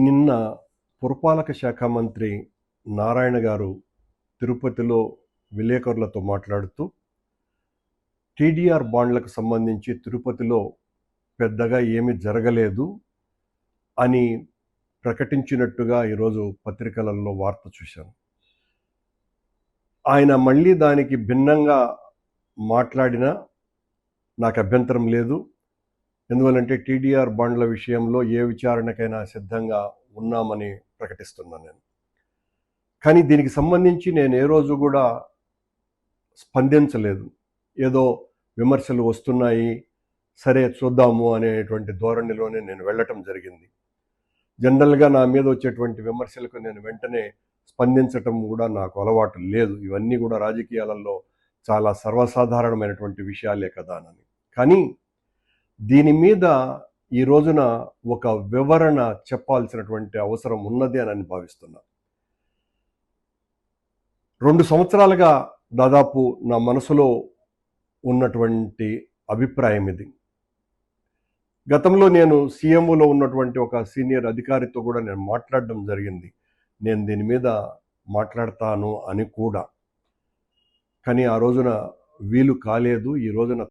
నిన్న పురపాలక శాఖ మంత్రి నారాయణ గారు తిరుపతిలో విలేకరులతో మాట్లాడుతూ టీడీఆర్ బాండ్లకు సంబంధించి తిరుపతిలో పెద్దగా ఏమీ జరగలేదు అని ప్రకటించినట్టుగా ఈరోజు పత్రికలలో వార్త చూశాను. ఆయన మళ్ళీ దానికి భిన్నంగా మాట్లాడినా నాకు అభ్యంతరం లేదు. ఎందువల్లంటే టీడీఆర్ బాండ్ల విషయంలో ఏ విచారణకైనా సిద్ధంగా ఉన్నామని ప్రకటిస్తున్నాను నేను. కానీ దీనికి సంబంధించి నేను ఏ రోజు కూడా స్పందించలేదు. ఏదో విమర్శలు వస్తున్నాయి, సరే చూద్దాము అనేటువంటి ధోరణిలోనే నేను వెళ్ళటం జరిగింది. జనరల్గా నా మీద వచ్చేటువంటి విమర్శలకు నేను వెంటనే స్పందించటం కూడా నాకు అలవాటు లేదు. ఇవన్నీ కూడా రాజకీయాలలో చాలా సర్వసాధారణమైనటువంటి విషయాలే కదా అని. కానీ దీని మీద ఈ రోజున ఒక వివరణ చెప్పాల్సినటువంటి అవసరం ఉన్నది అని భావిస్తున్నా. 2 సంవత్సరాలుగా దాదాపు నా మనసులో ఉన్నటువంటి అభిప్రాయం ఇది. గతంలో నేను సీఎంఓలో ఉన్నటువంటి ఒక సీనియర్ అధికారితో కూడా నేను మాట్లాడడం జరిగింది, నేను దీని మీద మాట్లాడతాను అని కూడా. కానీ ఆ రోజున వీలు కాలేదు. ఈ రోజున